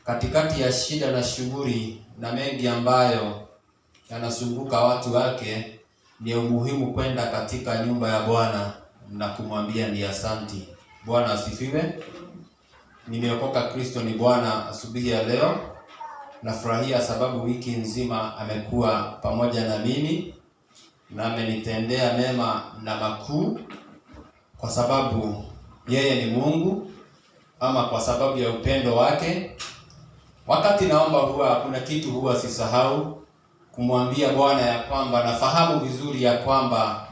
katikati ya shida na shughuli na mengi ambayo yanazunguka watu wake, ni umuhimu kwenda katika nyumba ya Bwana na kumwambia ni asanti. Bwana asifiwe. Nimeokoka, Kristo ni Bwana. Asubuhi ya leo nafurahia sababu wiki nzima amekuwa pamoja na mimi na amenitendea mema na makuu, kwa sababu yeye ni Mungu ama kwa sababu ya upendo wake. Wakati naomba kuna kitu huwa sisahau kumwambia Bwana ya kwamba nafahamu vizuri ya kwamba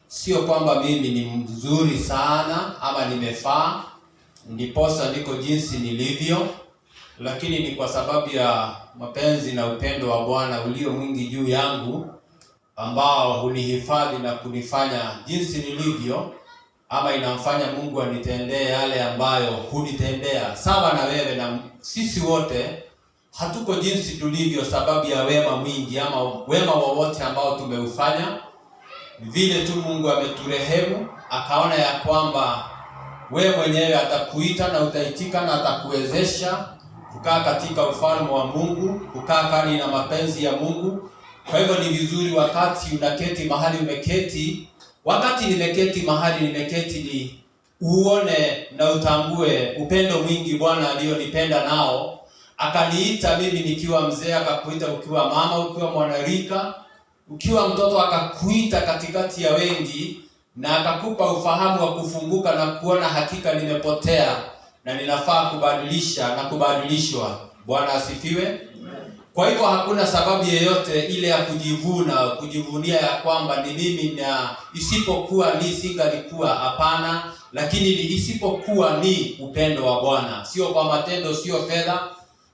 sio kwamba mimi ni mzuri sana ama nimefaa ndiposa niko jinsi nilivyo, lakini ni kwa sababu ya mapenzi na upendo wa Bwana ulio mwingi juu yangu, ambao hunihifadhi na kunifanya jinsi nilivyo, ama inamfanya Mungu anitendee yale ambayo hunitendea. Sawa na wewe na sisi wote hatuko jinsi tulivyo sababu ya wema mwingi ama wema wowote ambao tumeufanya. Vile tu Mungu ameturehemu akaona ya kwamba wewe mwenyewe atakuita na utaitika na atakuwezesha kukaa katika ufalme wa Mungu, kukaa kani na mapenzi ya Mungu. Kwa hivyo ni vizuri wakati unaketi mahali umeketi, wakati nimeketi mahali nimeketi, ni uone na utambue upendo mwingi Bwana alionipenda nao. Akaniita mimi nikiwa mzee, akakuita ukiwa mama, ukiwa mwanarika, ukiwa mtoto, akakuita katikati ya wengi, na akakupa ufahamu wa kufunguka na kuona hakika nimepotea na ninafaa kubadilisha na kubadilishwa. Bwana asifiwe. Kwa hivyo hakuna sababu yeyote ile ya kujivunia ya kwamba ni mimi, na isipokuwa ni singalikuwa. Hapana, lakini ni isipokuwa ni upendo wa Bwana. Sio kwa matendo, sio fedha,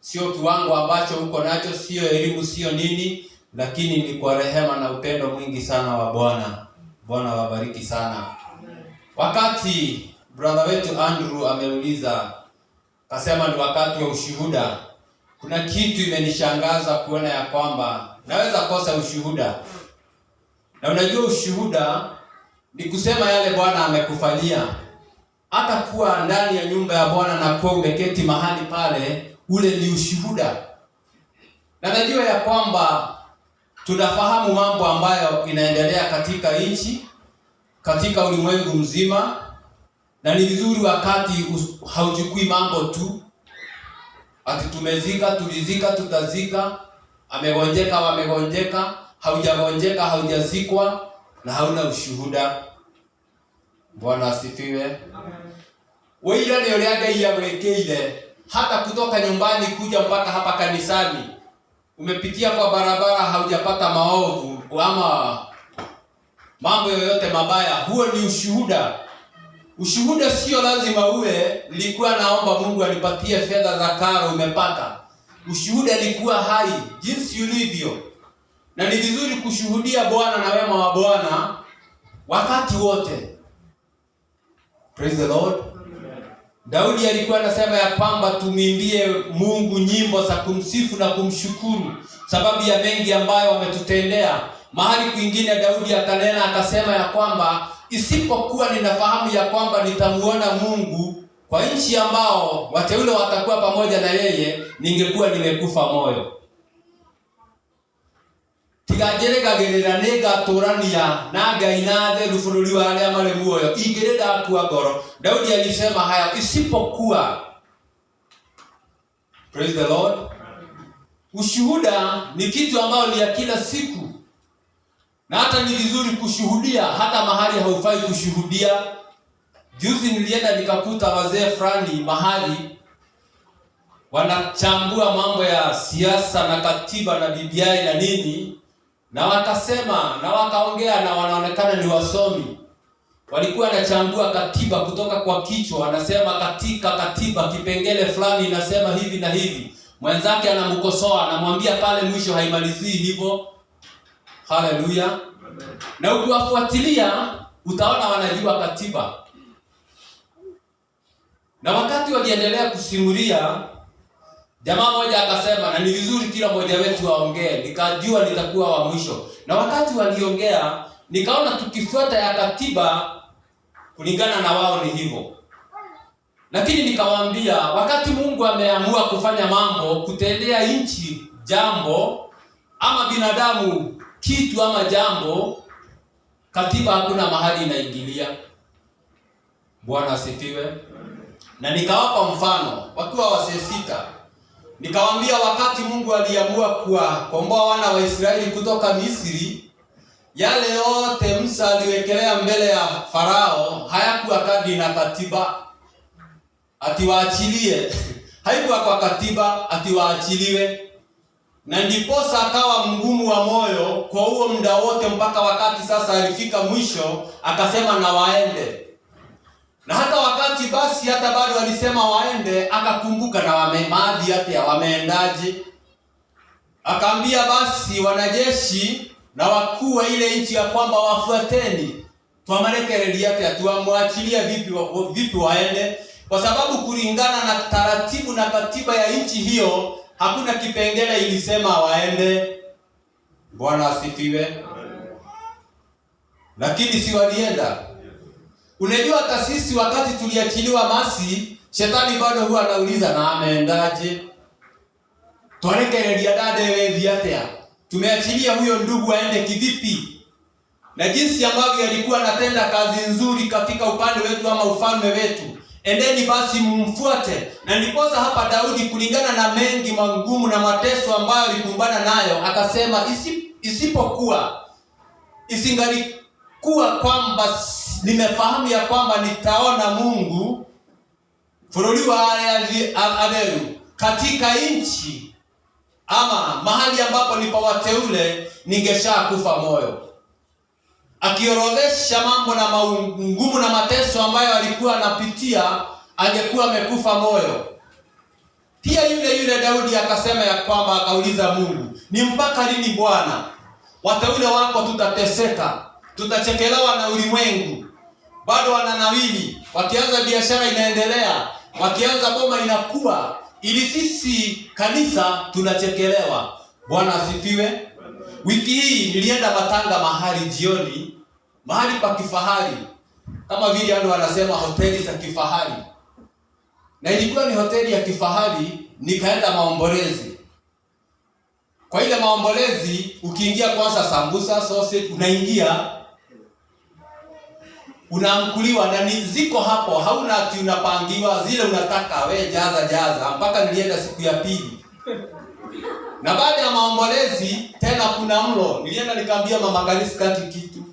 sio kiwango ambacho uko nacho, sio elimu, sio nini, lakini ni kwa rehema na upendo mwingi sana wa Bwana. Bwana wabariki sana. Wakati brother wetu Andrew ameuliza, kasema ni wakati wa ushuhuda, kuna kitu imenishangaza kuona ya kwamba naweza kosa ushuhuda. Na unajua ushuhuda ni kusema yale Bwana amekufanyia. Hata kuwa ndani ya nyumba ya Bwana na kuwa umeketi mahali pale, ule ni ushuhuda. Na najua ya kwamba tunafahamu mambo ambayo inaendelea katika nchi, katika ulimwengu mzima, na ni vizuri wakati hauchukui mambo tu ati tumezika, tulizika, tutazika, amegonjeka, wamegonjeka, haujagonjeka, haujazikwa na hauna ushuhuda. Bwana asifiwe. Wewe ndio Ngai yamwekeile, hata kutoka nyumbani kuja mpaka hapa kanisani, umepitia kwa barabara, haujapata maovu ama mambo yoyote mabaya, huo ni ushuhuda. Ushuhuda sio lazima uwe nilikuwa naomba Mungu anipatie fedha za karo, umepata. Ushuhuda ilikuwa hai jinsi ulivyo. Na ni vizuri kushuhudia Bwana na wema wa Bwana wakati wote. Praise the Lord. Daudi alikuwa anasema ya kwamba tumwimbie Mungu nyimbo za kumsifu na kumshukuru sababu ya mengi ambayo ametutendea. Mahali kwingine Daudi akanena akasema ya kwamba isipokuwa ninafahamu ya kwamba nitamuona Mungu kwa nchi ambao wateule watakuwa pamoja na yeye, ningekuwa nimekufa moyo. Tigajeregagerera nega torania naga inade lufuruli wale amale muoyo igereda kuwa goro. Daudi alisema haya, isipokuwa. Praise the Lord. Ushuhuda ni kitu ambao ni ya kila siku. Na hata ni vizuri kushuhudia hata mahali haufai kushuhudia. Juzi nilienda nikakuta wazee fulani mahali wanachambua mambo ya siasa na katiba na BBI na nini, na wakasema na wakaongea na wanaonekana ni wasomi. Walikuwa wanachambua katiba kutoka kwa kichwa, wanasema katika katiba kipengele fulani inasema hivi na hivi. Mwenzake anamkosoa, anamwambia pale mwisho haimalizii hivyo. Haleluya. Na ukiwafuatilia utaona wanajua katiba. Na wakati waliendelea kusimulia, jamaa moja akasema, na ni vizuri kila mmoja wetu aongee, nikajua nitakuwa wa mwisho. Na wakati waliongea, nikaona tukifuata ya katiba kulingana na wao ni hivyo. Lakini nikawaambia wakati Mungu ameamua kufanya mambo, kutendea nchi jambo ama binadamu kitu ama jambo, katiba hakuna mahali inaingilia. Bwana asifiwe. Na nikawapa mfano wakiwa wazee 6. Nikawaambia wakati Mungu aliamua kuwakomboa wana wa Israeli kutoka Misri, yale yote Musa aliwekelea mbele ya Farao hayakuwa kadi na katiba atiwaachilie. Haikuwa kwa katiba atiwaachiliwe. Na ndiposa akawa mgumu wa moyo kwa huo muda wote, mpaka wakati sasa alifika mwisho akasema na waende. Na hata wakati basi hata bado alisema waende, akakumbuka na maadhi yake ya wameendaje. Akaambia basi wanajeshi na wakuu wa ile nchi ya kwamba wafuateni, tuamarekereli yake atuamwachilia vipi waende, kwa sababu kulingana na taratibu na katiba ya nchi hiyo hakuna kipengele ilisema waende. Bwana asifiwe. Lakini si walienda. Unajua hata sisi wakati tuliachiliwa masi, shetani bado huwa anauliza na ameendaje? Twarekerelia dade wewe atia. Tumeachilia huyo ndugu aende kivipi? Na jinsi ambavyo alikuwa anatenda kazi nzuri katika upande wetu ama ufalme wetu, endeni basi mumfuate. Na ndiposa hapa Daudi kulingana na mengi magumu na mateso ambayo alikumbana nayo, akasema isingalikuwa kwamba nimefahamu ya kwamba nitaona Mungu furuliwa averu katika nchi ama mahali ambapo nipawateule, ningesha kufa moyo. Akiorodhesha mambo na magumu na mateso ambayo alikuwa anapitia, angekuwa amekufa moyo. Pia yule Daudi akasema ya kwamba, akauliza Mungu, ni mpaka lini Bwana wateule wako tutateseka, tutachekelewa na ulimwengu? Bado wananawili, wakianza biashara inaendelea, wakianza boma inakuwa, ili sisi kanisa tunachekelewa. Bwana asifiwe. Wiki hii nilienda matanga mahali jioni, mahali pa kifahari, kama vile watu wanasema hoteli za kifahari. Na ilikuwa ni hoteli ya kifahari, nikaenda maombolezi. Kwa ile maombolezi ukiingia kwanza sambusa, sausage, unaingia unaamkuliwa na ziko hapo, hauna ati unapangiwa, zile unataka wewe jaza mpaka nilienda siku ya pili. Na baada ya maombolezi tena kuna mlo. Nilienda nikaambia mama kanisa kati kitu.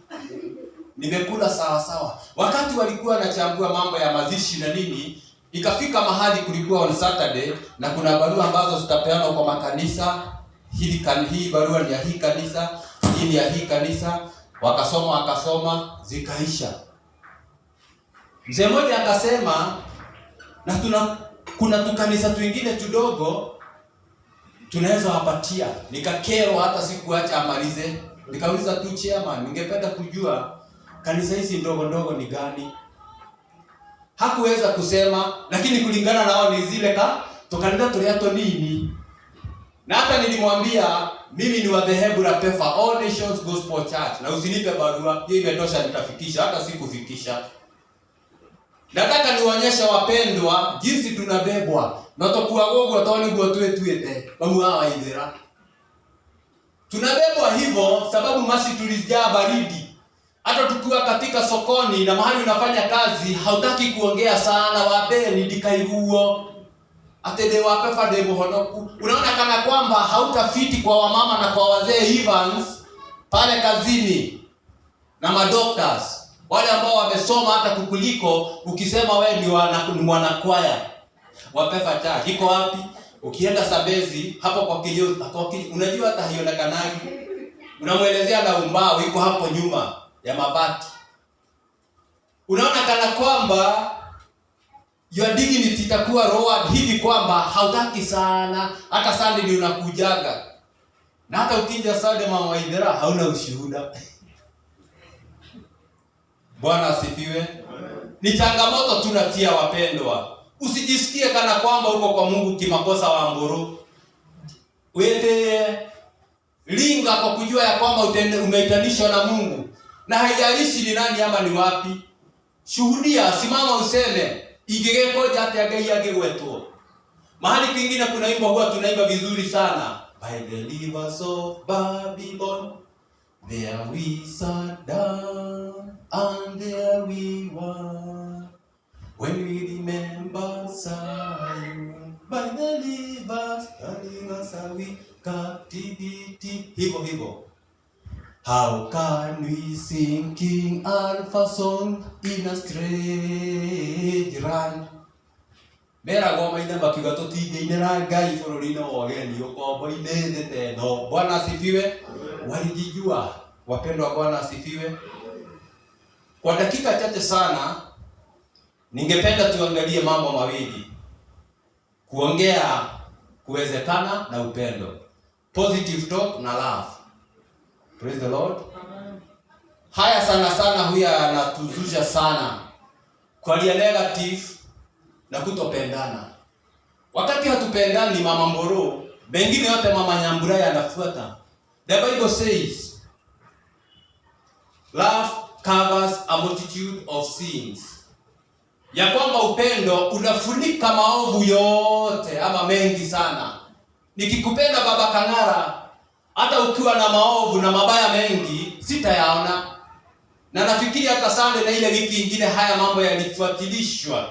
Nimekula sawa. Wakati walikuwa wanachambua mambo ya mazishi na nini, ikafika mahali kulikuwa on Saturday na kuna barua ambazo zitapeanwa kwa makanisa. Hii barua ni ya hii kanisa, hii ni ya hii kanisa. Wakasoma zikaisha. Mzee mmoja akasema, na kuna tukanisa twingine tudogo tunaweza wapatia. Nikakerwa hata sikuacha amalize. Nikauliza tu chairman, ningependa kujua kanisa hizi ndogo ni gani? Hakuweza kusema, lakini kulingana na wao ni zile tokanida tuliato nini. Na hata nilimwambia mimi ni wa dhehebu la Pefa All Nations Gospel Church, na usinipe barua, hiyo imetosha, nitafikisha. Hata sikufikisha. Nataka niwaonyeshe wapendwa jinsi tunabebwa. Natokuwa gogo atoni gwo twetuete bamu hawa idera. Tunabebwa hivyo sababu masi tulijaa baridi. Hata tukiwa katika sokoni na mahali unafanya kazi, hautaki kuongea sana, wabeni dikaiguo atende wapefa de muhonoku. Unaona kana kwamba hautafiti kwa wamama na kwa wazee Evans pale kazini na madoctors wale ambao wamesoma hata kukuliko. Ukisema wewe ni mwanakwaya wapefa church iko wapi? Ukienda Sabezi hapo kwa kilio, unajua hata haionekanaji. Unamuelezea na umbao iko hapo nyuma ya mabati. Unaona kana kwamba your dignity itakuwa lowered hivi kwamba hautaki sana, hata Sunday ndio unakujaga. Na hata ukija Sunday mama Waidera hauna ushuhuda. Bwana asifiwe. Ni changamoto tunatia wapendwa. Usijisikie kana kwamba uko kwa Mungu kimakosa wa mburu. Wete linga kwa kujua ya kwamba umeitanishwa na Mungu. Na haijalishi ni nani ama ni wapi. Shuhudia, simama useme, Ingegeko ate Ngai angegwetwo. Mahali kwingine kuna imba huwa tunaimba vizuri sana. By the rivers of Babylon, there we sat down and there we were. When we remember Zion, by the rivers, carrying us away captivity. Hivyo. How can we sing King Alpha song in a strange land? Mera goma ina bakiga tutingeina Ngai bũrũri-inĩ wa ũgeni ũkombo-inĩ thĩ no. Bwana asifiwe. Walijijua. Wapendwa, Bwana asifiwe. Kwa dakika chache sana ningependa tuangalie mambo mawili. Kuongea kuwezekana na upendo. Positive talk na love. Praise the Lord. Haya sana huya anatuzusha sana kwa negative na kutopendana. Wakati hatupendani mama Mboro, bengine yote mama Nyambura yanafuata. The Bible says love covers a multitude of sins. Ya kwamba upendo unafunika maovu yote ama mengi sana. Nikikupenda baba Kang'ara, hata ukiwa na maovu na mabaya mengi sitayaona. Na nafikiri hata Sunday na ile wiki nyingine haya mambo yalifuatilishwa.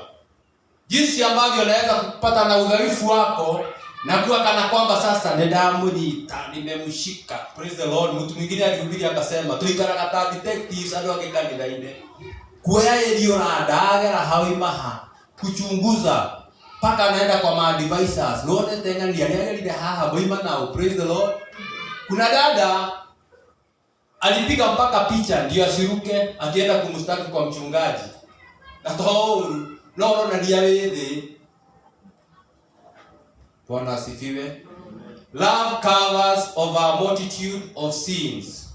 Jinsi ambavyo naweza kupata na udhaifu wako na kuwa kana kwamba sasa nitamuita nimemshika. Praise the Lord. Mtu mwingine alihubiri akasema tuikaraga ta detectives ando agekanitha-inĩ kuoya elio na ndagera hawi maha kuchunguza paka anaenda kwa ma advisors note tenga ni anagerire haha boima nao. Praise the Lord. Kuna dada alipiga mpaka picha ndio asiruke akienda kumstaki kwa mchungaji. Natoa no na dia wewe. Bwana asifiwe. Love covers over a multitude of sins.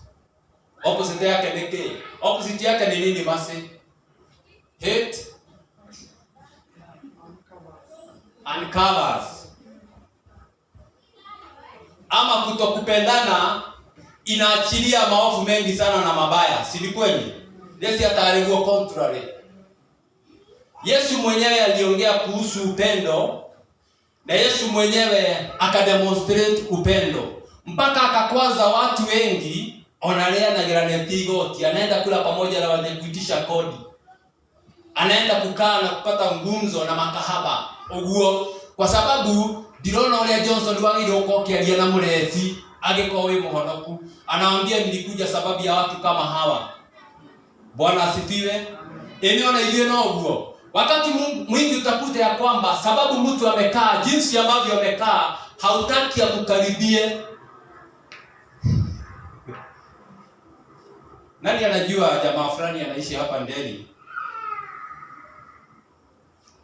Opposite yake ni nini? Opposite yake ni nini basi? Hate uncovers. Ama kutokupendana inaachilia maovu mengi sana na mabaya. Si kweli? Yesu ataarifu contrary. Yesu mwenyewe aliongea kuhusu upendo na Yesu mwenyewe akademonstrate upendo mpaka akakwaza watu wengi onalea na graneti goti. Anaenda kula pamoja na wenye kuitisha kodi, anaenda kukaa na kupata ngumzo na makahaba uguo, kwa sababu Dirona ole Johnson wangire uko kialia na murethi agikowe muhonoku. Anawaambia nilikuja sababu ya watu kama hawa. Bwana asifiwe. Eniona ile no uguo. Wakati mwingi utakuta ya kwamba sababu mtu amekaa jinsi ambavyo amekaa hautaki akukaribie. Nani anajua jamaa fulani anaishi hapa Ndeli?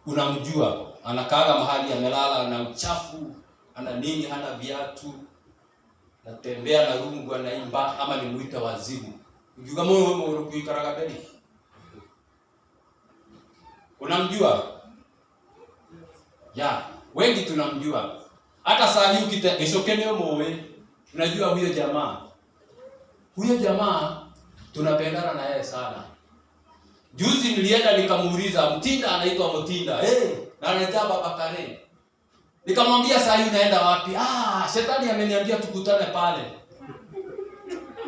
Unamjua, anakaa mahali amelala na uchafu, ana nini, hana viatu, anatembea na rungu, anaimba ama ni muita wazimu. Unajua moyo kuikaraga Ndeli? Unamjua? Ya, wengi tunamjua. Hata saa hii ukiteshokeni mowe, tunajua huyo jamaa. Huyo jamaa tunapendana na yeye sana. Juzi nilienda nikamuuliza, Mtinda anaitwa Mtinda. Na anaitwa Baba Kare. Nikamwambia saa hii unaenda wapi? Shetani ameniambia tukutane pale.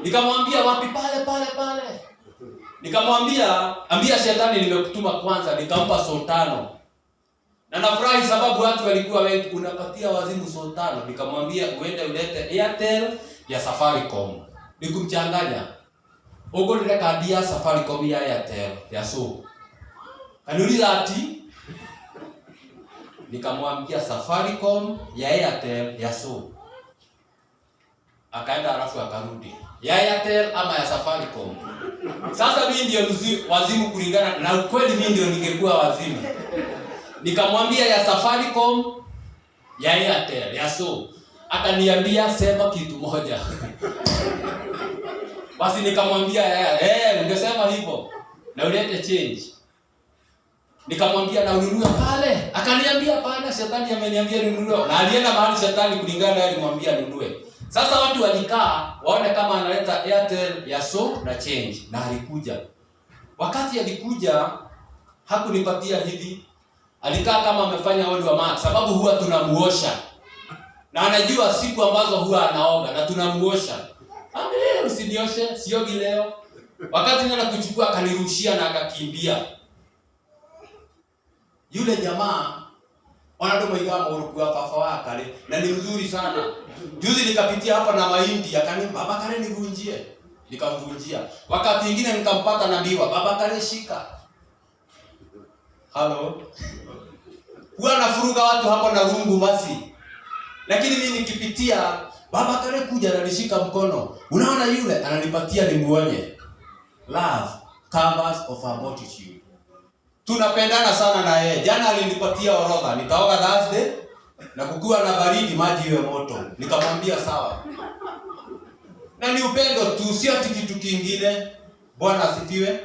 Nikamwambia wapi? Pale. Nikamwambia ambia shetani nimekutuma kwanza, nikampa $5. Na nafurahi sababu watu walikuwa wengi, unapatia wazimu $5. Nikamwambia uende ulete Airtel ya Safaricom. Nikumchanganya. Ogolile kadi ya Safaricom ya Airtel ya so. Kaniuliza ati nikamwambia Safaricom ya Airtel ya so. Akaenda alafu akarudi. Ya Airtel ama ya Safaricom. Sasa mimi ndio wazimu kulingana na ukweli, mimi ndio ningekuwa wazimu. Nikamwambia ya Safaricom ya Airtel ya so. Akaniambia sema kitu moja. Basi nikamwambia ungesema hivyo na ulete change. Nikamwambia na ununue pale. Akaniambia pale shetani ameniambia ninunue. Na alienda mahali shetani kulingana na alimwambia nunue. Sasa watu walikaa waone kama analeta Airtel ya so na change, na alikuja. Wakati alikuja hakunipatia hivi, Alikaa kama amefanya old wa max, sababu huwa tunamuosha. Na anajua siku ambazo huwa anaoga na tunamuosha. Leo usinioshe, siogi leo. Wakati nina kuchukua akanirushia na akakimbia. Yule jamaa wanadoma igama urukua fafa wakale na ni mzuri sana. Juzi nikapitia hapa na mahindi akaniambia baba kale nivunjie. Nikamvunjia. Wakati mwingine nikampata na biwa, baba kale shika. Hello. Huwa nafuruga watu hapo na rungu basi. Lakini mimi nikipitia baba kale kuja ananishika mkono. Unaona yule ananipatia nimuonye. Love covers of a multitude. Tunapendana sana na yeye. Jana alinipatia orodha. Nitaoga Thursday na kukiwa na baridi maji iwe moto. Nikamwambia sawa. Na ni upendo tu, sio kitu kingine. Bwana asifiwe.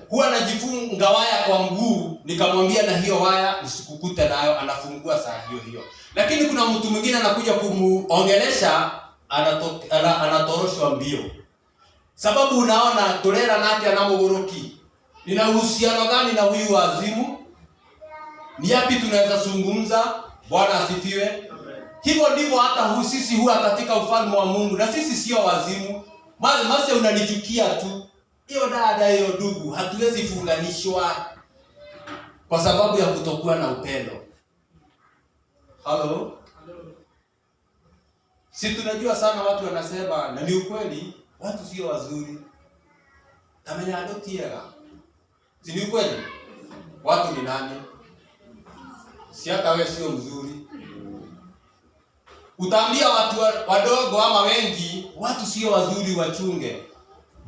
Huwa najifunga waya kwa mguu, nikamwambia na hiyo waya usikukute nayo, anafungua saa hiyo. Lakini kuna mtu mwingine anakuja kumuongelesha, anatoroshwa mbio. Sababu unaona tolera nake anamogoroki. Nina uhusiano gani na huyu wazimu? Ni yapi tunaweza zungumza? Bwana asifiwe. Hivyo ndivyo hata sisi huwa katika ufalme wa Mungu, na sisi sio wazimu. Mase unanichukia tu. Hiyo dada, hiyo ndugu, hatuwezi funganishwa kwa sababu ya kutokuwa na upendo. Hello? Si tunajua sana watu wanasema na ni ukweli, watu sio wazuri. Kamenya adotiega. Si ni ukweli? Watu ni nani? Si hata wewe sio mzuri. Utaambia watu wadogo ama wengi, watu sio wazuri wachunge.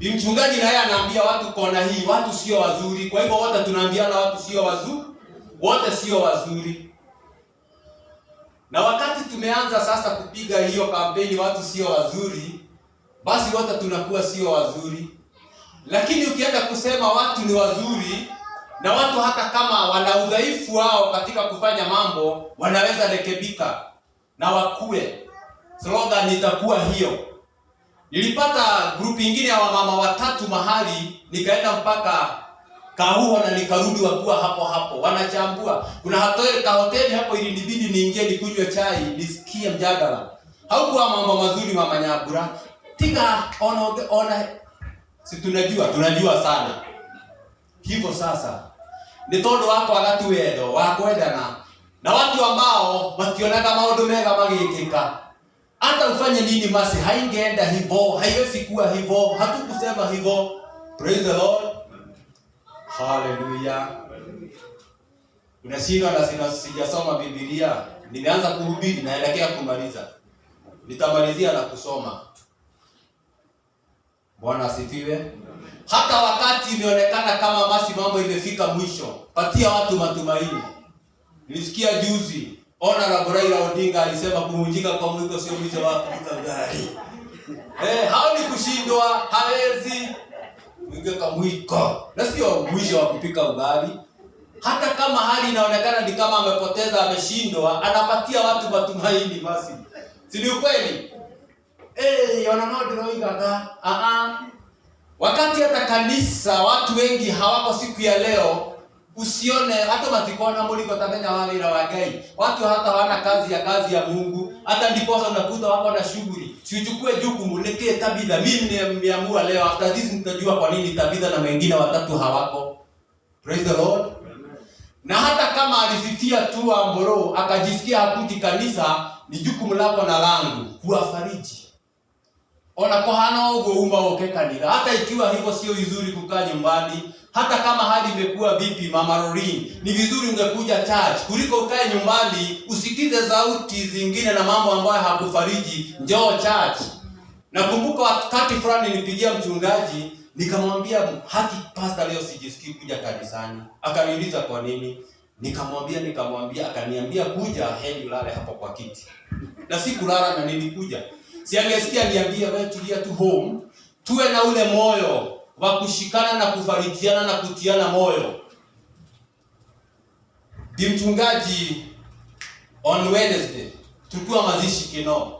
Mchungaji na yeye anaambia watu kona hii, watu sio wazuri. Kwa hivyo wote tunaambiana watu sio wazuri. Wote sio wazuri. Na wakati tumeanza sasa kupiga hiyo kampeni watu sio wazuri, basi wote tunakuwa sio wazuri. Lakini ukienda kusema watu ni wazuri, na watu hata kama wana udhaifu wao katika kufanya mambo, wanaweza rekebika na wakue. Slogan itakuwa hiyo. Nilipata grupu nyingine ya wamama watatu mahali, nikaenda mpaka Kahuho na nikarudi wakuwa hapo. Wanachambua. Kuna hoteli hapo ilinibidi niingie nikunywe chai, nisikie mjadala. Haukuwa mambo mazuri mama Nyabura. Tiga ona si tunajua sana. Hivyo sasa ni todo wako agatu wedo, wakwendana. Na watu ambao wakionaga maundu mega magikika. Hata ufanye nini masi, haingeenda hivyo, haiwezi kuwa hivyo, hatukusema hivyo. Praise the Lord. Hallelujah. Unashindwa na sijasoma Biblia. Nimeanza kuhubiri na naelekea kumaliza. Nitamalizia na kusoma. Bwana asifiwe. Hata wakati imeonekana kama masi mambo imefika mwisho, patia watu matumaini. Nilisikia juzi Honorable Raila Odinga alisema kuvunjika kwa mwiko sio mwisho wa kupika ugali. Hao ni kushindwa, hawezi kuvunjika mwiko. Na sio mwisho wa kupika ugali. Hata kama hali inaonekana ni kama amepoteza, ameshindwa, anapatia watu matumaini basi. Si ni ukweli? Wananodiroigaga. Wakati hata kanisa watu wengi hawako siku ya leo, usione hata matikona muliko tamenya wale wa Ngai. Watu hata hawana kazi ya Mungu. Hata ndiposa unakuta wako na shughuli. Sichukue jukumu niletee Tabitha. Mimi nimeamua leo after this nitajua kwa nini Tabitha na wengine watatu hawako. Praise the Lord. Na hata kama alififia tu Amboro akajisikia hakuti kanisa, ni jukumu lako na langu kuwafariji. Ona kwa hana ugo umba okekanira. Hata ikiwa hivyo sio vizuri kukaa nyumbani. Hata kama hali imekuwa vipi Mama Rorin, ni vizuri ungekuja church kuliko ukae nyumbani usikize sauti zingine na mambo ambayo hakufariji. Njoo church. Nakumbuka wakati fulani nilipigia mchungaji, nikamwambia haki pastor leo sijisikii kuja kanisani. Akaniuliza kwa nini? Nikamwambia akaniambia kuja heri ulale hapo kwa kiti. Na sikulala na nilikuja. Si angesikia niambie wewe tulia tu home, tuwe na ule moyo wa kushikana na kufarijiana na kutiana moyo. Mchungaji on Wednesday tulikuwa mazishi Kino.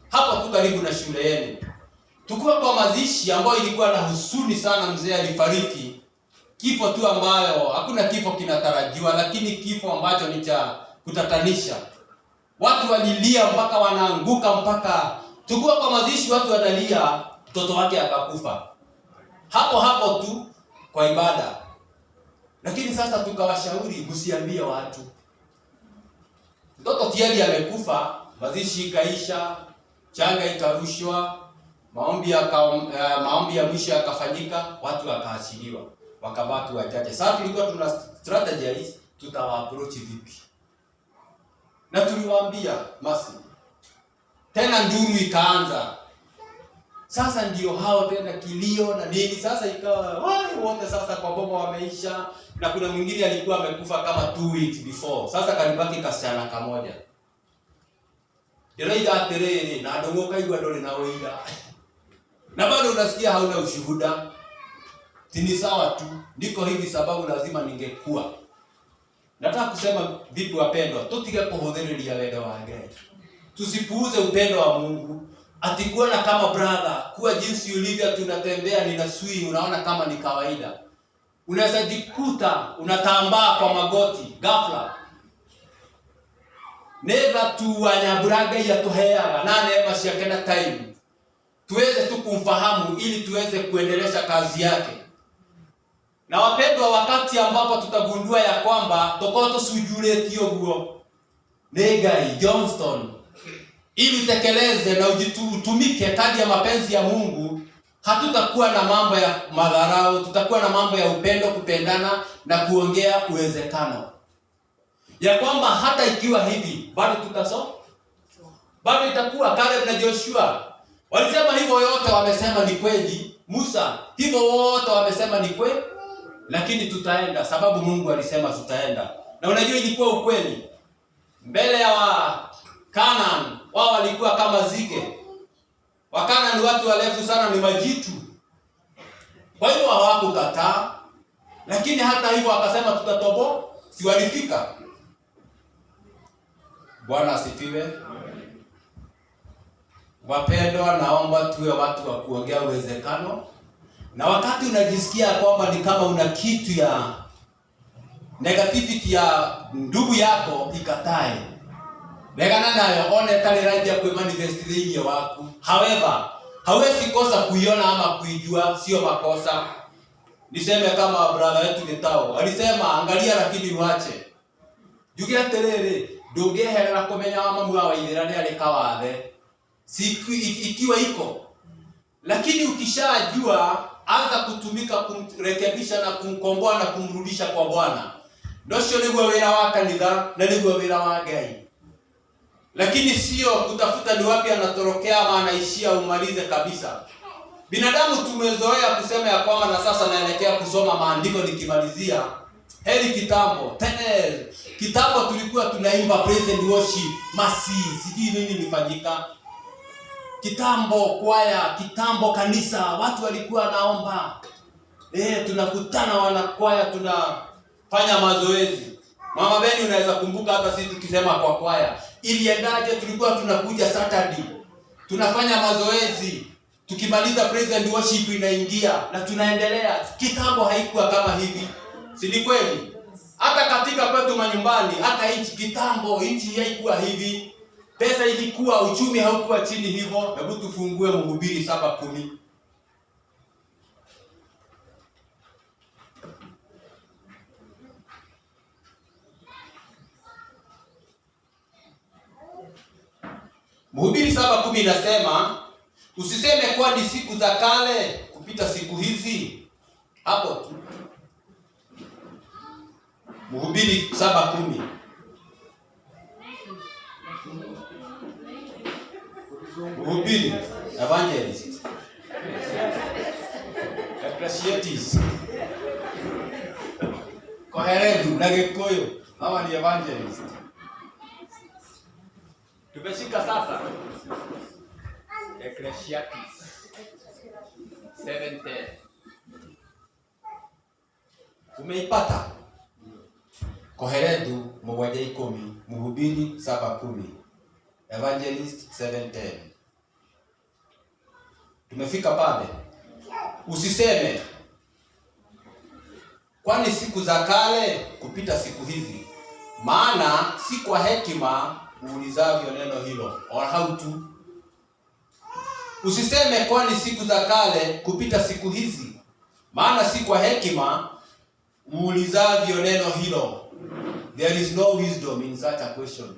Hapa tu karibu na shule yenu. Tulikuwa kwa mazishi ambayo ilikuwa na huzuni sana, mzee alifariki. kifo tu ambayo hakuna kifo kinatarajiwa, lakini kifo ambacho ni cha kutatanisha. Watu walilia mpaka wanaanguka, mpaka tukua kwa mazishi watu wanalia mtoto wake akakufa. Hapo tu kwa ibada. Lakini sasa tukawashauri msiambie watu. Mtoto tayari amekufa, mazishi ikaisha, changa ikarushwa, maombi ya mwisho yakafanyika, watu wakaachiliwa, wakabaki wachache. Sasa tulikuwa tuna strategize tutawa-approach vipi. Na tuliwaambia masi. Tena nduru ikaanza. Sasa ndio hao tena kilio na nini, sasa ikawa wote sasa kwa bomba wameisha, na kuna mwingine alikuwa amekufa kama 2 weeks before. Sasa kalibaki kasichana kamoja. Iraida terere na dongoka igwa dole na oida. Na bado unasikia hauna ushuhuda. Tini sawa tu. Ndiko hivi sababu lazima ningekuwa. Nataka kusema vipi wapendwa, tutige kuhudhuria wendo wa Ngai. Tusipuuze upendo wa Mungu. Atikuona kama brother, kuwa jinsi ulivyo tunatembea ni nasui, unaona kama ni kawaida. Unaweza jikuta unatambaa kwa magoti ghafla. Neva tu wanyaburaga ya tuheaga na neema yake na time. Tuweze tu kumfahamu ili tuweze kuendelesha kazi yake. Na wapendwa, wakati ambapo tutagundua ya kwamba tokoto sujuretio huo Negai Johnston ili utekeleze na utumike kadri ya mapenzi ya Mungu, hatutakuwa na mambo ya madharau, tutakuwa na mambo ya upendo, kupendana na kuongea uwezekano. Ya kwamba hata ikiwa hivi, bado bado itakuwa Caleb na Joshua. Walisema hivyo yote wamesema ni kweli. Musa, hivyo wote wamesema ni kweli. Lakini tutaenda sababu Mungu alisema tutaenda. Na unajua ilikuwa ukweli. Mbele ya Canaan, wao walikuwa kama zige. Wakana ni watu warefu sana, ni majitu. Kwa hiyo hawakukataa. Lakini hata hivyo wakasema tutatoboa, si walifika. Bwana asifiwe. Wapendwa, naomba tuwe watu wa kuongea uwezekano. Na wakati unajisikia kwamba ni kama una kitu ya negativity ya ndugu yako, ikatae. Begana nayo, one tali right ya kumanifest dhidi wako. However, hawezi kosa kuiona ama kuijua, sio makosa. Niseme kama brother yetu Gitao alisema angalia lakini uache. Jugia terere, ndungehera kumenya mamu wa Waithĩra alika wathe. Siku ikiwa iko. Lakini ukishajua, anza kutumika kumrekebisha na kumkomboa na kumrudisha kwa Bwana. Ndocio niguo wira wa kanitha na niguo wira wa Ngai. Lakini sio kutafuta ni wapi anatorokea ama anaishia umalize kabisa. Binadamu tumezoea kusema ya kwamba na sasa naelekea kusoma maandiko nikimalizia. Heri kitambo. Tena kitambo tulikuwa tunaimba praise and worship. Masi, sijui nini nifanyika. Kitambo kwaya, kitambo kanisa, watu walikuwa naomba. Tunakutana wanakwaya, tunafanya mazoezi. Mama Beni unaweza kumbuka hata sisi tukisema kwa kwaya. Iliendaje? Tulikuwa tunakuja Saturday. Tunafanya mazoezi. Tukimaliza praise and worship inaingia na tunaendelea. Kitambo haikuwa kama hivi. Si ni kweli? Hata katika kwetu manyumbani, hata nchi kitambo, nchi haikuwa hivi. Pesa ilikuwa, uchumi haukuwa chini hivyo. Hebu tufungue Mhubiri 7:10. Mhubiri 7:10 inasema, usiseme kwa ni siku za kale kupita siku hizi. Hapo tu. Mhubiri 7:10. Mhubiri evangelist. Ecclesiastes. Koheredu na Gikuyu. Hawa ni evangelist. Tumeshika sasa. Ecclesiastes 7:10. Umeipata? Koheredu 1:10, Mhubiri 7:10. Evangelist 7:10. Tumefika pale. Usiseme kwani siku za kale kupita siku hizi. Maana si kwa hekima uulizavyo neno hilo, or how to. Usiseme kwani siku za kale kupita siku hizi, maana si kwa hekima uulizavyo neno hilo. There is no wisdom in such a question.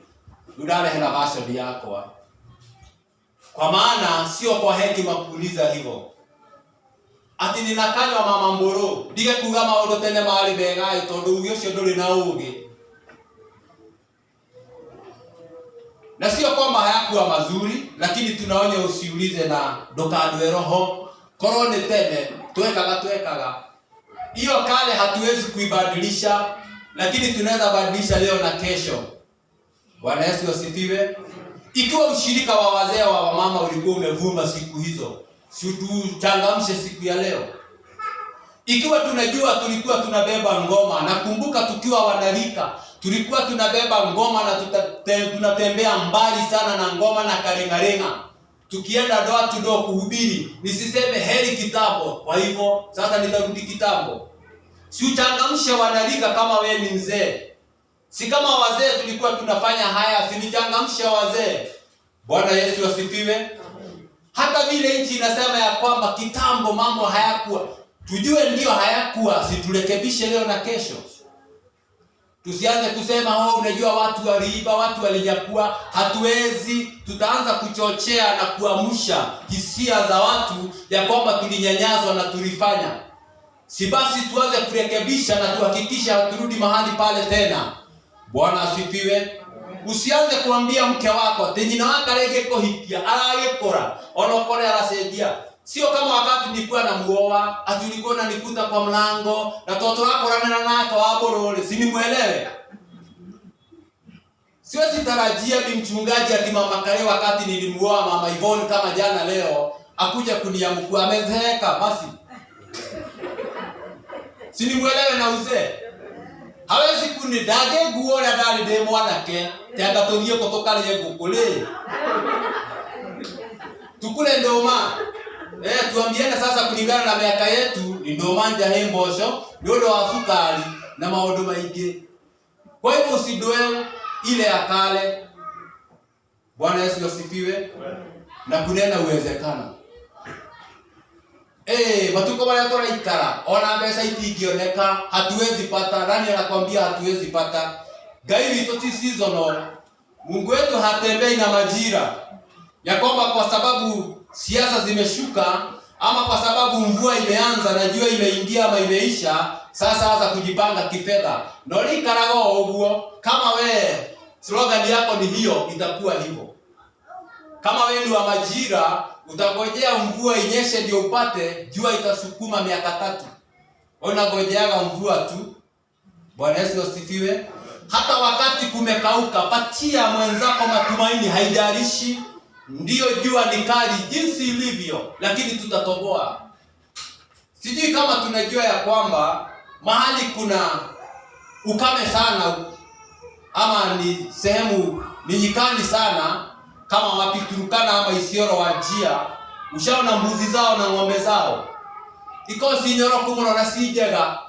Udale hena version yako. Kwa maana sio kwa hekima kuuliza hivyo. Ati ninakanywa mama mboro, dige kuga maundu tene mari mega tondu ugi ucio nduri na ugi. Na sio kwamba hayakuwa mazuri, lakini tunaonya usiulize na ndukandwe roho. Korone tene twekaga. Hiyo kale hatuwezi kuibadilisha, lakini tunaweza badilisha leo na kesho. Bwana Yesu asifiwe. Ikiwa ushirika wa wazee wa mama ulikuwa umevuma siku hizo, si tuchangamshe siku ya leo. Ikiwa tunajua tulikuwa tunabeba ngoma, nakumbuka tukiwa wanarika, tulikuwa tunabeba ngoma na tunatembea mbali sana na ngoma na karengarenga. Tukienda door to door kuhubiri, nisiseme heri kitambo. Kwa hivyo sasa nitarudi kitambo. Si uchangamshe wanarika kama wewe ni mzee. Si kama wazee tulikuwa tunafanya haya, si nichangamshe wazee. Bwana Yesu asifiwe. Hata vile nchi inasema ya kwamba kitambo mambo hayakuwa, tujue ndio hayakuwa, si turekebishe leo na kesho. Tusianze kusema unajua watu waliiba, watu walinyakua. Hatuwezi. Tutaanza kuchochea na kuamsha hisia za watu ya kwamba tulinyanyazwa na tulifanya. Si basi tuanze kurekebisha na tuhakikisha haturudi mahali pale tena. Bwana asifiwe. Usianze kuambia mke wako tenyina wakarege kohikia aragekora onokore arasendia. Sio kama wakati nilikuwa na muoa, ati nilikuwa nikuta kwa mlango na toto wako ranena nako hapo role, si nimuelewe. Siwezi tarajia bi mchungaji ati mama Kale wakati nilimuoa mama Yvonne kama jana leo akuja kuniamkua amezeeka basi. Si nimuelewe na uzee. Hawezi kunidage guora dali de mwanake tanga tonio kutoka le gukule. Tukule ndoma. Tuambiane sasa kulingana na miaka yetu ni ndoma nja mbosho, ndodo wa sukari na maondo maingi. Kwa hivyo usidoe ile ya kale. Bwana Yesu asifiwe. Na kunena uwezekana. Matuko baya tora ikara. Ona pesa itingioneka, hatuwezi pata. Nani anakuambia hatuwezi pata? Gairi toti seasonal. Mungu wetu hatembei na majira. Ya kwamba kwa sababu siasa zimeshuka ama kwa sababu mvua imeanza na jua imeingia ama imeisha, sasa anza kujipanga kifedha. Noli karago oguo, kama we slogan yako ni hiyo, itakuwa hivyo. Kama wewe ni wa majira, utangojea mvua inyeshe ndio upate, jua itasukuma miaka 3. Unangojeaga mvua tu. Bwana Yesu asifiwe. Hata wakati kumekauka, patia mwenzako matumaini, haijalishi ndio jua ni kali jinsi ilivyo, lakini tutatoboa. Sijui kama tunajua ya kwamba mahali kuna ukame sana ama ni sehemu ni nyikani sana, kama wapi Turkana ama Isiolo Wajia, ushaona mbuzi zao na ng'ombe zao iko sinyoro kumuno na sijega.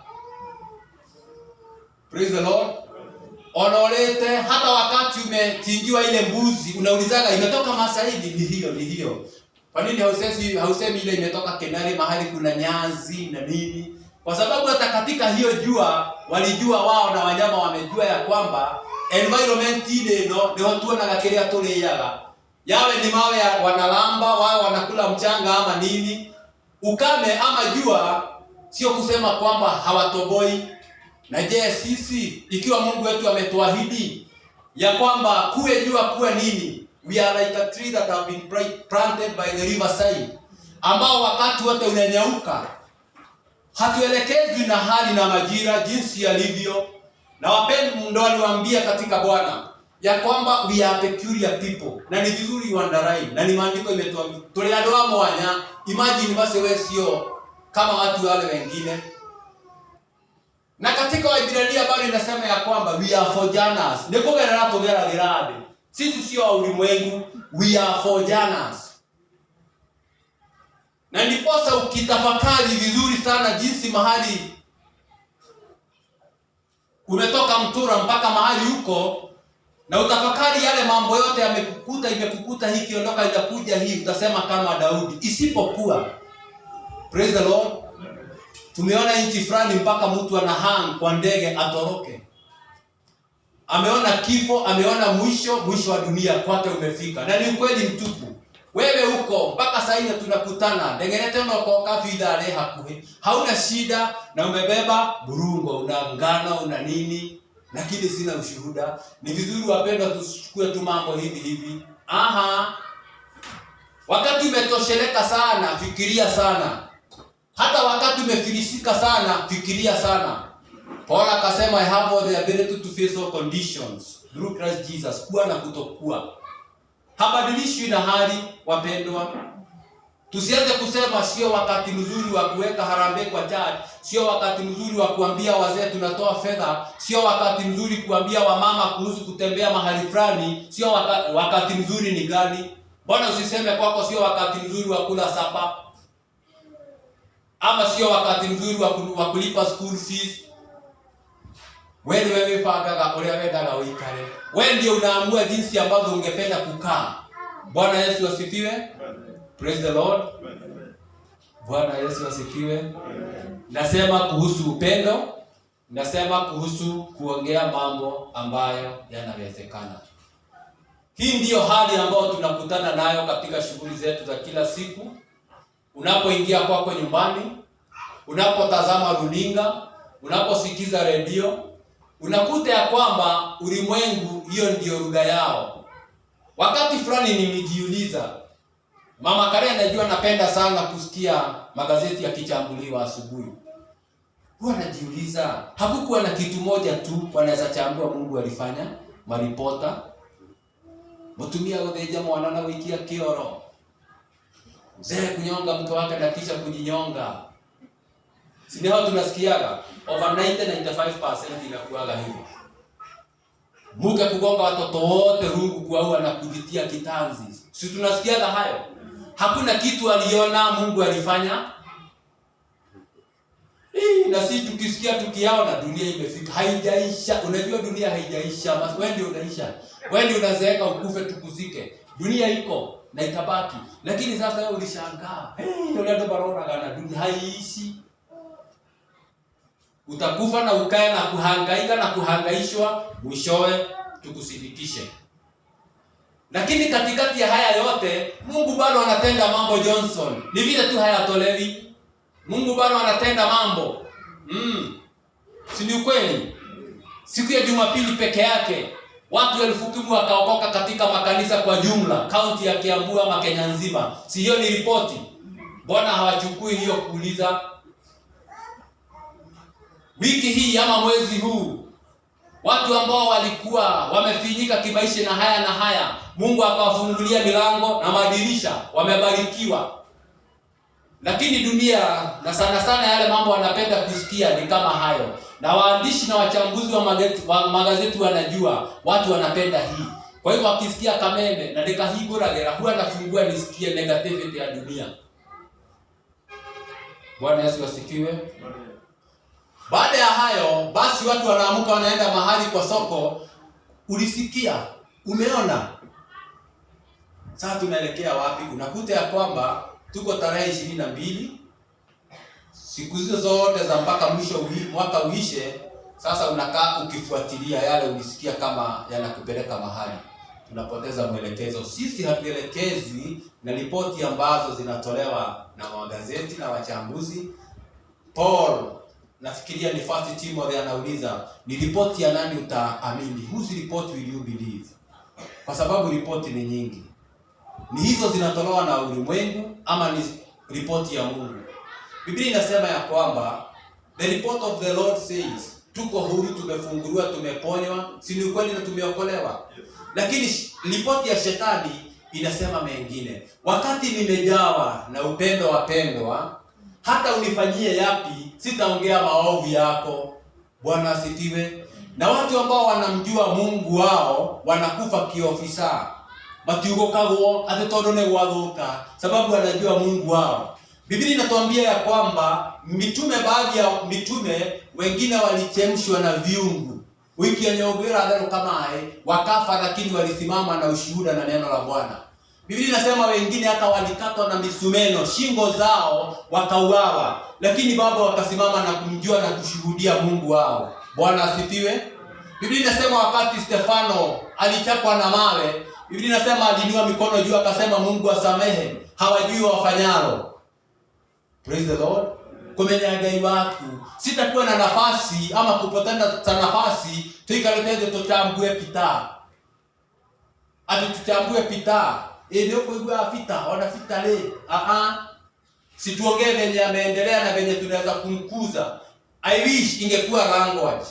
Praise the Lord. Onorete hata wakati umetingiwa ile mbuzi unaulizaga imetoka Masaidi, ni hiyo. Kwa nini hausemi ile imetoka Kenari mahali kuna nyazi na nini? Kwa sababu hata katika hiyo jua walijua wao na wanyama wamejua ya kwamba environment ile ni watu wanagakiria tuliyaga. Yawe ni mawe ya wanalamba, wao wanakula mchanga ama nini. Ukame ama jua sio kusema kwamba hawatoboi. Na je, sisi ikiwa Mungu wetu ametuahidi ya kwamba kuwe jua kuwe nini, we are like a tree that have been planted by the riverside, ambao wakati wote unanyauka. Hatuelekezwi na hali na majira jinsi yalivyo. Na wapendwa, ndo aliwaambia katika Bwana ya kwamba we are peculiar people. Na ni vizuri uandalai, na ni maandiko imetuambia tuliandoa mwanya. Imagine basi wewe sio kama watu wale wengine. Na katika Waebrania bado inasema ya kwamba we are foreigners. Ndikogera natogera girade. Sisi sio wa ulimwengu, we are foreigners. Na ndiposa ukitafakari vizuri sana jinsi mahali umetoka Mtura mpaka mahali huko, na utafakari yale mambo yote imekukuta hii kiondoka inakuja hii, utasema kama Daudi. Isipokuwa, praise the Lord, tumeona nchi fulani mpaka mtu anahang kwa ndege atoroke. Ameona kifo, ameona mwisho wa dunia kwake umefika. Na ni ukweli mtupu. Wewe huko mpaka sasa hivi tunakutana. Ndengenete unako kafidhale hakuhi. Hauna shida na umebeba burungo, una ngano, una nini, lakini sina ushuhuda. Ni vizuri wapendwa tuchukue tu mambo hivi. Wakati umetosheleka sana, fikiria sana. Hata wakati umefilisika sana, fikiria sana. Paul akasema, I have all the ability to face all conditions through Christ Jesus. Kuwa na kutokuwa habadilishwi na hali, wapendwa. Tusianze kusema sio wakati mzuri wa kuweka harambee kwa church, sio wakati mzuri wa kuambia wazee tunatoa fedha, sio wakati mzuri kuambia wamama kuhusu kutembea mahali fulani, sio wakati mzuri ni gani? Bwana usiseme kwako sio wakati mzuri wa kula sapa, ama sio wakati mzuri wa kulipa school fees. Wewe pagaga ule wendaga uikare. Wewe ndio unaamua jinsi ambavyo ungependa kukaa. Bwana Yesu asifiwe. Praise the Lord. Bwana Yesu asifiwe. Nasema kuhusu upendo, nasema kuhusu kuongea mambo ambayo yanawezekana. Hii ndiyo hali ambayo tunakutana nayo katika shughuli zetu za kila siku. Unapoingia kwako nyumbani, unapotazama runinga, unaposikiza redio, unakuta ya kwamba ulimwengu hiyo ndio lugha yao. Wakati fulani nimejiuliza, Mama Kare anajua napenda sana kusikia magazeti yakichambuliwa asubuhi. Huwa najiuliza, hakukuwa na kitu moja tu wanaweza chambua Mungu alifanya? Maripota mtumia gotheja mwana na wikia kioro, mzee kunyonga mke wake na kisha kujinyonga. Sindio tunasikiaga? Over 90-95% inakuaga hivyo. Mke kugonga watoto wote rungu kuwaua na kujitia kitanzi. Si tunasikiaga hayo? Hakuna kitu aliona Mungu alifanya. Na sisi tukisikia tukiaona dunia imefika, haijaisha. Unajua dunia haijaisha, basi wewe ndio unaisha. Wewe ndio unazeeka ukufe tukuzike. Dunia iko na itabaki. Lakini sasa wewe ulishangaa. Ndio barona gana dunia haiishi. Utakufa na ukae na kuhangaika na kuhangaishwa, mwishowe tukusidikishe. Lakini katikati ya haya yote, Mungu bado anatenda mambo Johnson. Ni vile tu hayatolewi. Mungu bado anatenda mambo. Si ni ukweli? Siku ya Jumapili peke yake, watu 10,000 wakaokoka katika makanisa kwa jumla, kaunti ya Kiambu ama Kenya nzima. Si hiyo ni ripoti? Mbona hawachukui hiyo kuuliza? Wiki hii ama mwezi huu, watu ambao walikuwa wamefinyika kimaisha na haya, Mungu akawafungulia milango na madirisha, wamebarikiwa. Lakini dunia na sana yale mambo wanapenda kusikia ni kama hayo. Na waandishi na wachambuzi wa magazeti wanajua watu wanapenda hii. Kwa hivyo wakisikia Kameme na deka hii goragera, huwa nafungua nisikie negativity ya dunia. Bwana Yesu asifiwe. Baada ya hayo, basi watu wanaamuka wanaenda mahali kwa soko. Ulisikia, umeona. Sasa tunaelekea wapi? Unakuta ya kwamba tuko tarehe 22. Siku hizo zote za mpaka mwisho mwaka uishe, sasa unakaa ukifuatilia yale ulisikia kama yanakupeleka mahali. Tunapoteza mwelekezo. Sisi hatuelekezwi na ripoti ambazo zinatolewa na magazeti na wachambuzi. Paul, nafikiria ni 1 Timothy anauliza, ni ripoti ya nani utaamini? Whose report will you believe? Kwa sababu ripoti ni nyingi. Ni hizo zinatolewa na ulimwengu ama ni ripoti ya Mungu? Biblia inasema ya kwamba the report of the Lord says, tuko huru, tumefunguliwa, tumeponywa, si ni ukweli na tumeokolewa. Lakini ripoti ya shetani inasema mengine. Wakati nimejawa na upendo, wapendwa, hata unifanyie yapi, sitaongea maovu yako. Bwana asifiwe. Na watu ambao wanamjua Mungu wao wanakufa kiofisa. Matiugokagwo atetondo ne gwathũka, sababu wanajua Mungu wao. Biblia inatuambia ya kwamba mitume, baadhi ya mitume wengine walichemshwa na viungu. wiki nyogera dhalo kama wakafa, lakini walisimama na ushuhuda na neno la Bwana. Biblia inasema wengine hata walikatwa na misumeno shingo zao wakauawa, lakini baba wakasimama na kumjua na kushuhudia Mungu wao. Bwana asifiwe. Biblia inasema wakati Stefano alichapwa na mawe, Biblia inasema aliinua mikono juu akasema, Mungu asamehe, hawajui wafanyalo. Praise the Lord. Kumenya gai waku sitakuwa na nafasi ama kupoteza nafasi tuikaleteze tutambue pita. Ati tutambue pita. Ndio kuigua fita, ona fita le. Situongee venye ameendelea na venye tunaweza kumkuza. I wish ingekuwa language.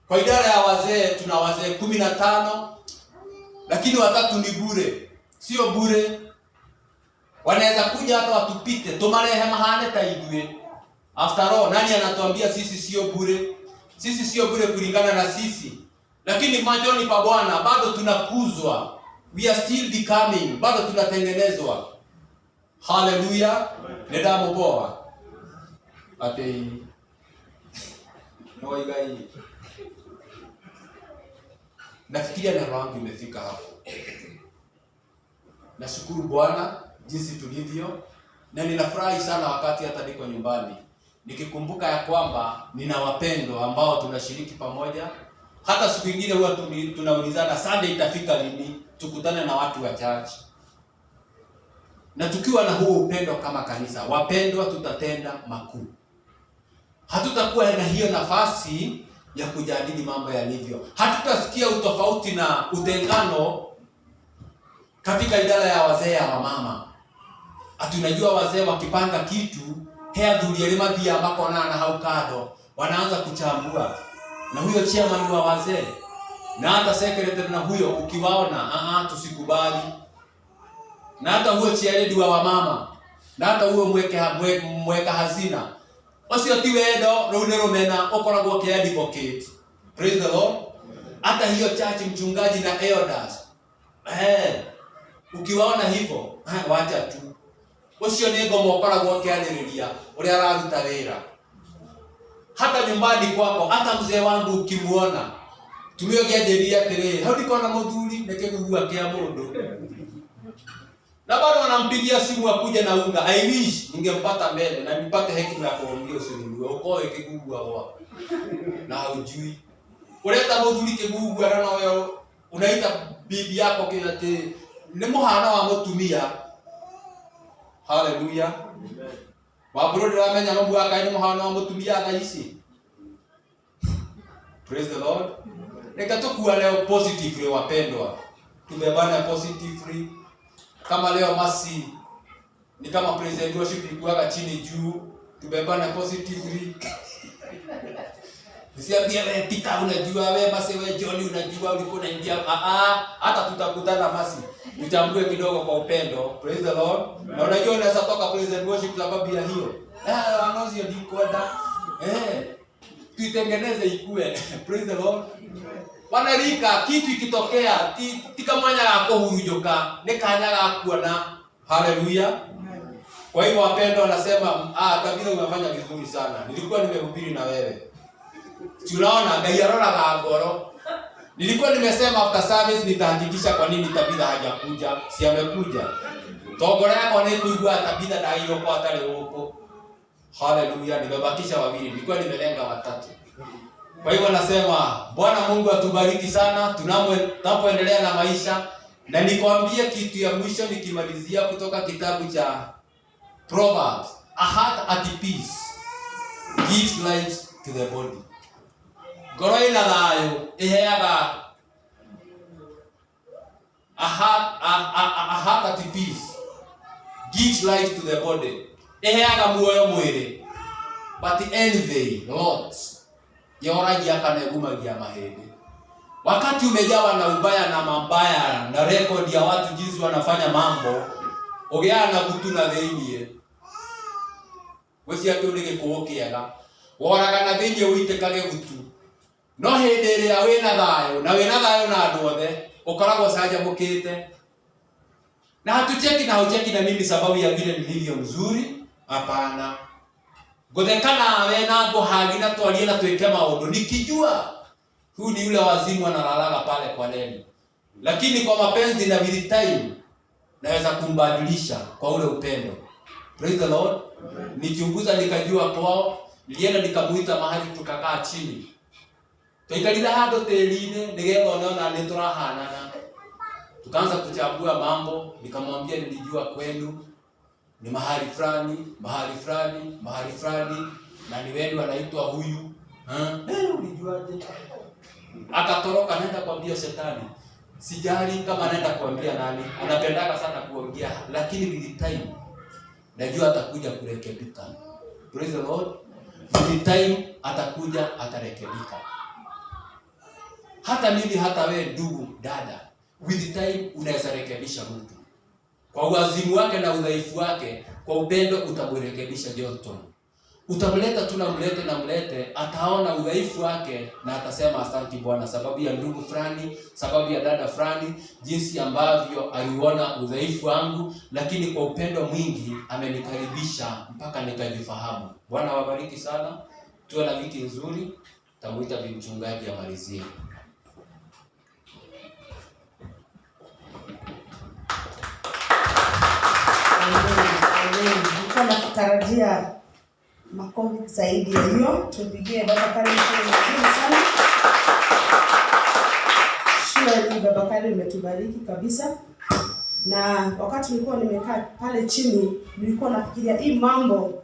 Kwa idara ya wazee tuna wazee 15, lakini watatu ni bure. Sio bure. Wanaweza kuja hata watupite, tumarehe mahane taigwe. After all, nani anatuambia sisi sio bure? Sisi sio bure kulingana na sisi. Lakini machoni pa Bwana bado tunakuzwa. We are still becoming, bado tunatengenezwa. Hallelujah. Nedamo boa. Ate no igai. Nafikiria neno langu imefika hapo. Nashukuru Bwana jinsi tulivyo, na ninafurahi sana wakati hata niko nyumbani nikikumbuka ya kwamba nina wapendwa ambao tunashiriki pamoja. Hata siku nyingine huwa tunaulizana Sunday itafika lini tukutane na watu wa church. Na tukiwa na huo upendo kama kanisa, wapendwa, tutatenda makuu. Hatutakuwa na hiyo nafasi ya kujadili mambo yalivyo. Hatutasikia utofauti na utengano katika idara ya wazee ya wamama. Atunajua wazee wakipanga kitu, hea dhulielema dia makona na haukado, wanaanza kuchambua. Na huyo chairman wa wazee, na hata secretary na huyo ukiwaona, tusikubali. Na hata huyo chairman wa wamama, na hata huyo mweka hazina. Osio tiwedo, runero mena, okoragwo kia advocate. Praise the Lord. Hata hiyo church mchungaji na elders. Ukiwaona hivyo, wacha tu. Osio nego mokoragwo kia niriria, uri araruta wira. Hata nyumbani kwako, hata mzee wangu ukimuona, tumio gederia tere, hadi kwa na muthuri nekegugua kia mundu. Na bado wanampigia simu akuje na unga. I wish ningempata mbele na nipate hekima ya kuongea usinunue. Ukoe kigugua wa. Na hujui. Uleta muthuri kigugua na wewe unaita bibi yako kinate ni muhana wa mutumia. Hallelujah. Wabrodi wamenya mambo aka ni muhana wa mutumia akaisi. Praise the Lord. Nikatokuwa leo positively wapendwa. Tumebana positively. Kama leo masi ni kama president worship ilikuwa chini juu, tubebana positively. Nisiambia wewe Peter unajua, wewe masi wewe John unajua ulikuwa unaingia, hata tutakutana masi. Utambue kidogo kwa upendo. Praise the Lord. Na unajua unaweza toka president worship sababu ya hiyo. Anozi ndikoda. Tuitengeneze ikue. Praise the Lord. Wanarika kitu ikitokea tikamanya yako hurujoka nekanya yako na haleluya. Kwa hivyo wapendwa wanasema Tabitha unafanya vizuri sana. Nilikuwa nimehubiri na wewe. Tunaona gaiarora gagoro. Nilikuwa nimesema after service nitahakikisha kwa nini Tabitha hajakuja. Si amekuja. Togora yako ni kuigua Tabitha na hiyo kwa tale huko. Haleluya, nimebakisha wawili. Nilikuwa nimelenga watatu. Kwa hivyo nasema Bwana Mungu atubariki sana tunapoendelea na maisha, na nikwambie kitu ya mwisho nikimalizia kutoka kitabu cha Proverbs. A heart at peace gives life to the body. Ngoro ina thayo iheaga a heart at peace gives life to the body. Iheaga muoyo mwili. But envy, lots yoragia kana gumagia mahende. Wakati umejawa na ubaya na mabaya na record ya watu jinsi wanafanya mambo, ogea na gutuna theinie. Wesi atunige kuokiaga. Woraga na theinie uitekage gutu. No hende ria wina thayo na andu othe ukoragwo saja mukite. Na hatucheki na mimi sababu ya vile nilivyo mzuri. Hapana. Gothekana we na ngohagi na twarie na twike maundu nikijua Huyu ni yule wazimu analalaga pale kwa neni. Lakini kwa mapenzi na with time naweza kumbadilisha kwa ule upendo. Praise the Lord. Nichunguza nikajua kwao, nilienda nikamuita mahali tukakaa chini. Tuikalila hado teline nigetha naona ni turahanana. Tukaanza kuchambua mambo, nikamwambia nilijua kwenu ni mahali fulani na ni wenu anaitwa huyu. Ulijuaje? Akatoroka naenda kuambia shetani. Sijali kama anaenda kuambia nani. Anapendaka sana kuongea, lakini with time najua atakuja kurekebika. Praise the Lord. With time atakuja atarekebika. Hata mimi hata wewe ndugu dada, with time unaweza rekebisha mtu. Kwa uwazimu wake na udhaifu wake, kwa upendo utamrekebisha Johnson. Utamleta tu na mlete, ataona udhaifu wake na atasema asante Bwana sababu ya ndugu fulani, sababu ya dada fulani, jinsi ambavyo aliona udhaifu wangu, lakini kwa upendo mwingi amenikaribisha mpaka nikajifahamu. Bwana wabariki sana. Tuwe na wiki nzuri. Tamuita mchungaji amalizie. Nilikuwa natarajia makofi zaidi ya hiyo. Tupigie Baba Kari mzuri sana. Shule Baba Kari umetubariki kabisa. Na wakati nilikuwa nimekaa pale chini, nilikuwa nafikiria hii mambo